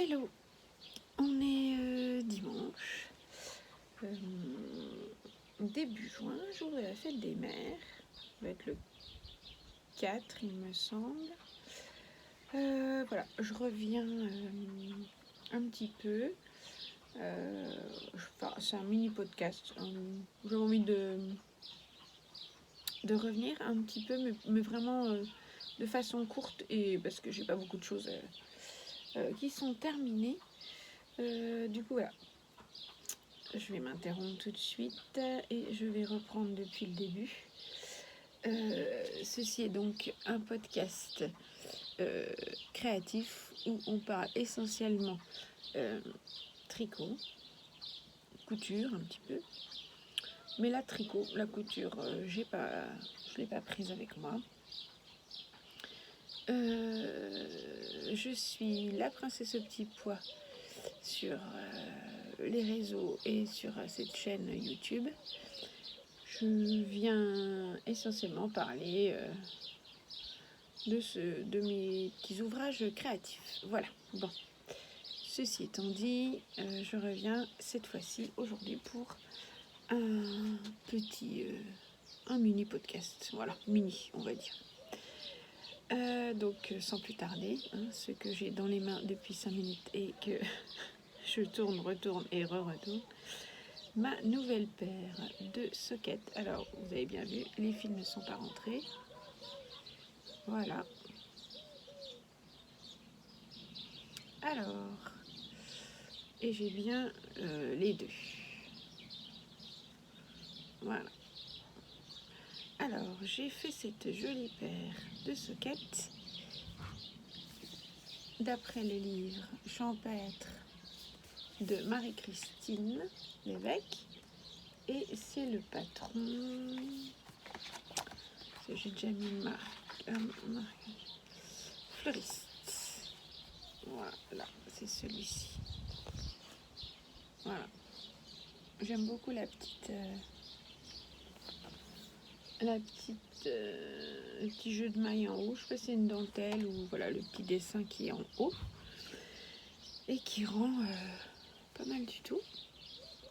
Hello, on est dimanche, début juin, jour de la fête des mères, ça va être le 4 il me semble. Voilà, je reviens un petit peu, c'est un mini podcast, j'ai envie de revenir un petit peu, mais vraiment de façon courte, et parce que j'ai pas beaucoup de choses qui sont terminées. Du coup voilà, je vais m'interrompre tout de suite et je vais reprendre depuis le début. Ceci est donc un podcast créatif où on parle essentiellement tricot, couture un petit peu. Mais la couture, je l'ai pas prise avec moi. Je suis la princesse au petit pois sur les réseaux et sur cette chaîne YouTube. Je viens essentiellement parler de mes petits ouvrages créatifs. Voilà, bon. Ceci étant dit, je reviens cette fois-ci aujourd'hui pour un petit, un mini podcast. Voilà, mini, on va dire. Donc, sans plus tarder, ce que j'ai dans les mains depuis 5 minutes et que je tourne, retourne et re-retourne, ma nouvelle paire de sockets. Alors, vous avez bien vu, les fils ne sont pas rentrés. Voilà. Alors, et j'ai bien les deux. Voilà. Alors, j'ai fait cette jolie paire de sockets d'après le livre Champêtre de Marie-Christine Lévesque. Et c'est le patron. J'ai déjà mis une marque. Fleuriste. Voilà, c'est celui-ci. Voilà. J'aime beaucoup le petit jeu de maille en haut. Je sais pas si c'est une dentelle ou voilà le petit dessin qui est en haut et qui rend pas mal du tout.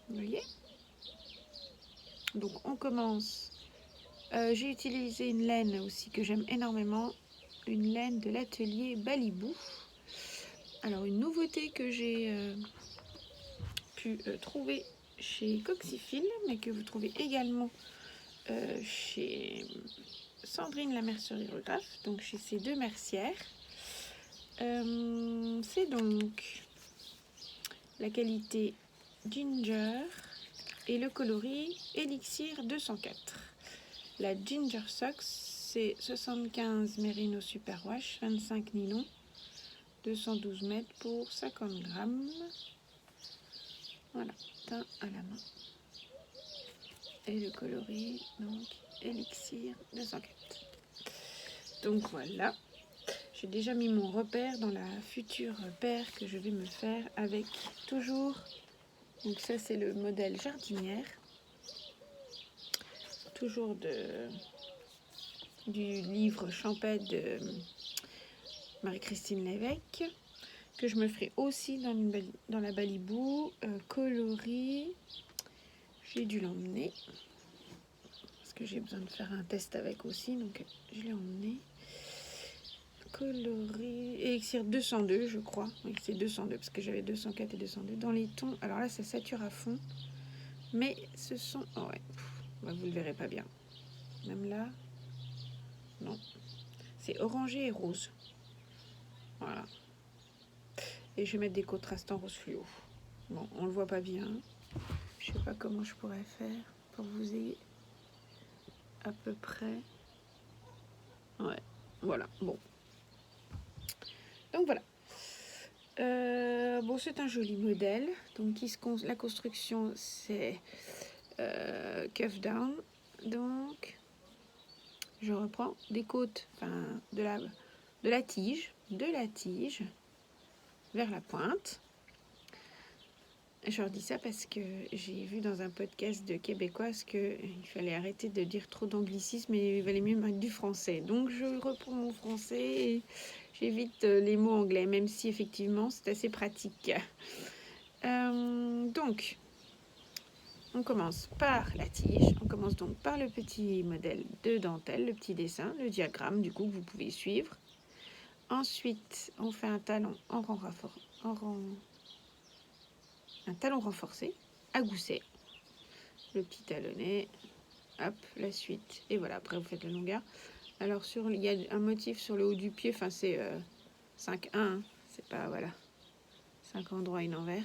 Vous voyez? Donc on commence. J'ai utilisé une laine aussi que j'aime énormément, une laine de l'atelier Balibou. Alors une nouveauté que j'ai pu trouver chez Coxyphile, mais que vous trouvez également chez Sandrine la mercerierographe, donc chez ces deux mercières. C'est donc la qualité Ginger et le coloris Elixir 204. La Ginger Socks, c'est 75 Merino Superwash, 25 nylon, 212 mètres pour 50 grammes. Voilà, teint à la main. Et le coloris, donc Elixir 204. Donc voilà, j'ai déjà mis mon repère dans la future paire que je vais me faire avec toujours. Donc ça c'est le modèle jardinière. Toujours du livre Champêtre de Marie-Christine Lévesque, que je me ferai aussi dans la Balibou, coloris. J'ai dû l'emmener parce que j'ai besoin de faire un test avec aussi, donc je l'ai emmené. Coloris Elixir 202, je crois. Oui, c'est 202 parce que j'avais 204 et 202 dans les tons. Alors là, ça sature à fond, mais ce sont, oh ouais, bah, vous le verrez pas bien. Même là, non. C'est orangé et rose. Voilà. Et je vais mettre des contrastes en rose fluo. Bon, on le voit pas bien. Je sais pas comment je pourrais faire pour que vous ayez à peu près. Ouais, voilà. Bon. Donc voilà. Bon, c'est un joli modèle. Donc la construction c'est cuff down. Donc je reprends des côtes, enfin de la tige vers la pointe. Je leur dis ça parce que j'ai vu dans un podcast de Québécoise qu'il fallait arrêter de dire trop d'anglicisme et il valait mieux mettre du français. Donc je reprends mon français et J'évite les mots anglais, même si effectivement c'est assez pratique. Donc, on commence par la tige. On commence donc par le petit modèle de dentelle, le petit dessin, le diagramme du coup que vous pouvez suivre. Ensuite, on fait un talon un talon renforcé à gousset. Le petit talonnet, hop, la suite. Et voilà, après vous faites la longueur. Alors, il y a un motif sur le haut du pied, enfin c'est 5-1, hein, c'est pas, voilà, 5 endroits, une envers.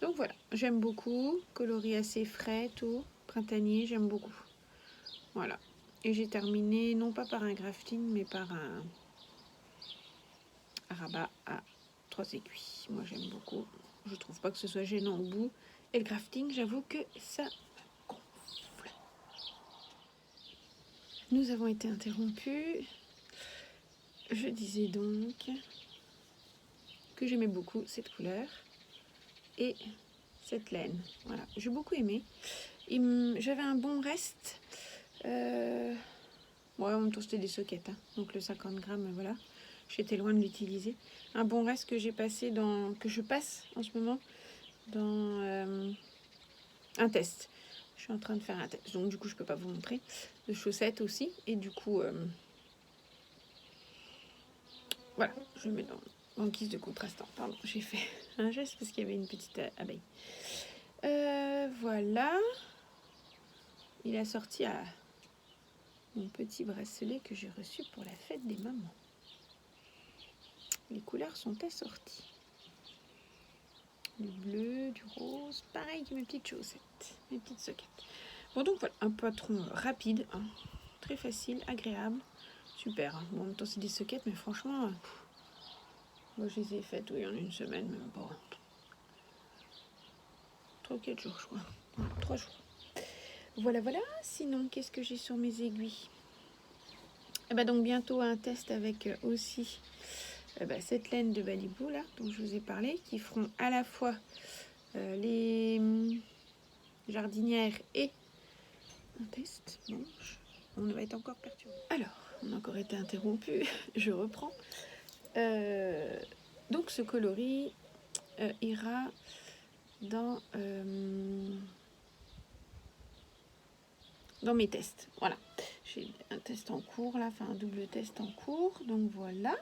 Donc voilà, j'aime beaucoup, coloris assez frais, tout, printanier, j'aime beaucoup. Voilà, et j'ai terminé, non pas par un grafting, mais par un rabat à 3 aiguilles. Moi j'aime beaucoup, je trouve pas que ce soit gênant au bout. Et le grafting, j'avoue que ça gonfle. Nous avons été interrompus. Je disais donc que j'aimais beaucoup cette couleur et cette laine. Voilà, j'ai beaucoup aimé. J'avais un bon reste. Ouais, en même temps c'était des sockets, hein. Donc le 50 grammes, voilà. J'étais loin de l'utiliser. Un bon reste que j'ai passé que je passe en ce moment dans un test. Je suis en train de faire un test, donc du coup je peux pas vous montrer. De chaussettes aussi, et du coup voilà, je le mets dans le guise de contrastant. Pardon, j'ai fait un geste parce qu'il y avait une petite abeille. Voilà. Il a sorti à mon petit bracelet que j'ai reçu pour la fête des mamans. Les couleurs sont assorties. Du bleu, du rose, pareil que mes petites chaussettes, mes petites sockets. Bon, donc voilà, un patron rapide, hein, très facile, agréable, super. Hein. Bon, en même temps, c'est des sockets, mais franchement, moi je les ai faites, oui, en une semaine, même pas. 3 ou 4 jours, je crois. 3 jours. Voilà, voilà. Sinon, qu'est-ce que j'ai sur mes aiguilles? Et bah donc bientôt un test avec aussi cette laine de Balibou là dont je vous ai parlé, qui feront à la fois les jardinières et un test. Bon, on va être encore perturbé. Alors, on a encore été interrompu. Je reprends. Donc ce coloris ira dans mes tests. Voilà. J'ai un test en cours là, enfin un double test en cours. Donc voilà.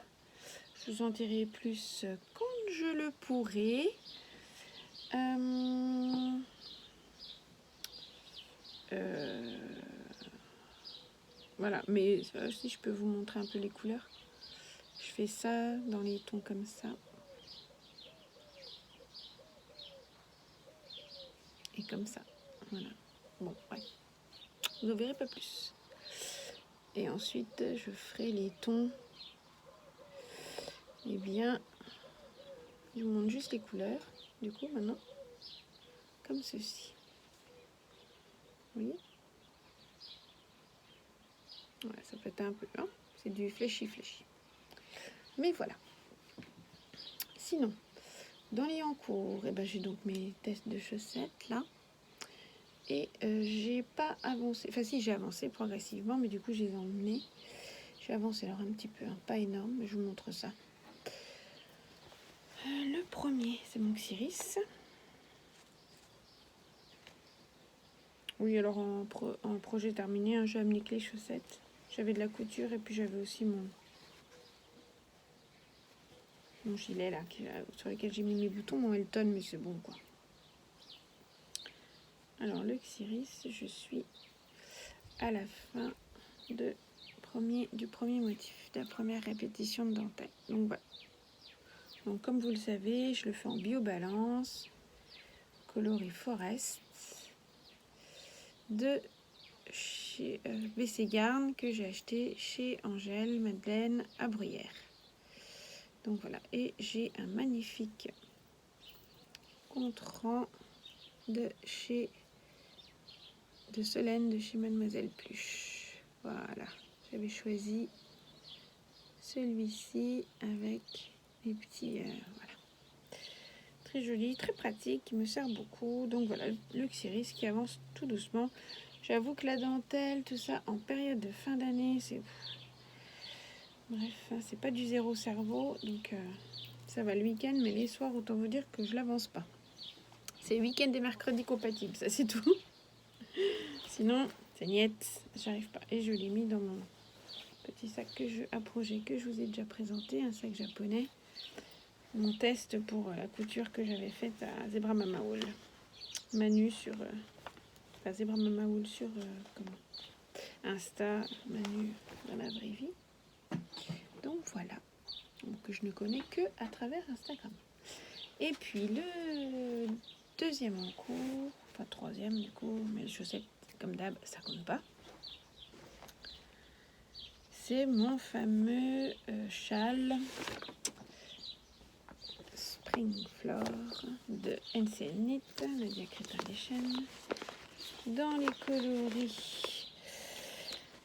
Je vous en dirai plus quand je le pourrai. Voilà, mais si je peux vous montrer un peu les couleurs. Je fais ça dans les tons comme ça. Et comme ça. Voilà. Bon, ouais. Vous n'en verrez pas plus. Et ensuite, je ferai les tons. Eh bien, je vous montre juste les couleurs. Du coup, maintenant, comme ceci. Vous voyez? Ouais, ça peut être un peu, hein, c'est du fléchi. Mais voilà. Sinon, dans les en cours, eh ben, j'ai donc mes tests de chaussettes là. Et j'ai pas avancé. Enfin, si, j'ai avancé progressivement, mais du coup, je les ai emmenés. J'ai avancé alors un petit peu, hein, pas énorme, mais je vous montre ça. Le premier, c'est mon Xiris. Oui, alors en projet terminé, hein, j'ai amené que les chaussettes. J'avais de la couture et puis j'avais aussi mon gilet là, sur lequel j'ai mis mes boutons, mon Elton, mais c'est bon quoi. Alors le Xiris, je suis à la fin du premier motif, de la première répétition de dentelle. Donc voilà. Donc comme vous le savez, je le fais en biobalance, coloris Forest, de chez BC Garn, que j'ai acheté chez Angèle Madeleine à Bruyères. Donc voilà, et j'ai un magnifique contre-rang de Solène de chez Mademoiselle Pluche. Voilà, j'avais choisi celui-ci avec les petits voilà, très joli, très pratique, qui me sert beaucoup. Donc voilà, le Xiris qui avance tout doucement. J'avoue que la dentelle, tout ça, en période de fin d'année, c'est Bref, hein, c'est pas du zéro cerveau, donc ça va le week-end, mais les soirs, autant vous dire que je l'avance pas. C'est week-end et mercredi compatibles, ça c'est tout. Sinon, c'est niette, j'arrive pas. Et je l'ai mis dans mon petit sac à projet que je vous ai déjà présenté, un sac japonais. Mon test pour la couture que j'avais faite à Zebra Mama Wool. Manu sur... Zebra Mama Wool sur Insta, Manu dans la vraie vie. Donc voilà. Donc je ne connais que à travers Instagram. Et puis le deuxième en cours, enfin troisième du coup, mais je sais comme d'hab, ça compte pas. C'est mon fameux châle Spring Floor de NCL Knit, Nadia Crétin-Deschênes, dans les coloris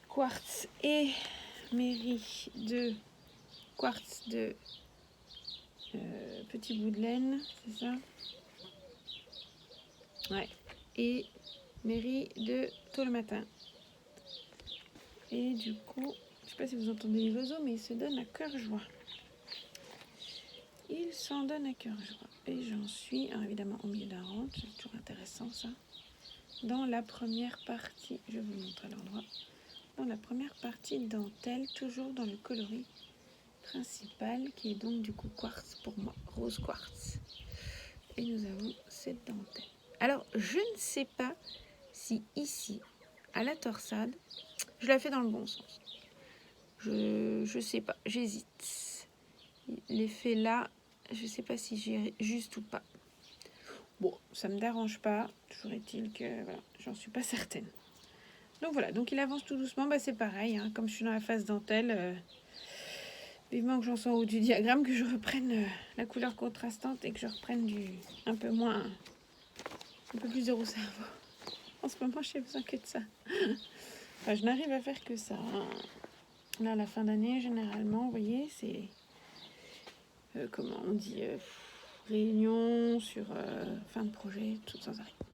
quartz et mairie de quartz de petit bout de laine, c'est ça? Ouais. Et mairie de tôt le matin. Et du coup, je sais pas si vous entendez les oiseaux, mais il se donne à cœur joie. Il s'en donne à cœur joie. Et j'en suis, alors évidemment, au milieu d'un rang, c'est toujours intéressant ça. Dans la première partie, je vous montre à l'endroit, dans la première partie dentelle, toujours dans le coloris principal, qui est donc du coup quartz pour moi, rose quartz. Et nous avons cette dentelle. Alors, je ne sais pas si ici, à la torsade, je la fais dans le bon sens. Je sais pas, j'hésite. L'effet là, je sais pas si j'ai juste ou pas. Bon, ça me dérange pas. Toujours est-il que voilà, j'en suis pas certaine. Donc voilà, donc il avance tout doucement. Bah c'est pareil, hein, comme je suis dans la phase dentelle, vivement que j'en sois au haut du diagramme, que je reprenne la couleur contrastante et que je reprenne un peu plus de cerveau. En ce moment, j'ai besoin que de ça. Enfin, je n'arrive à faire que ça. Hein. Là, à la fin d'année, généralement, vous voyez, c'est comment on dit, réunion sur fin de projet, tout sans arrêt.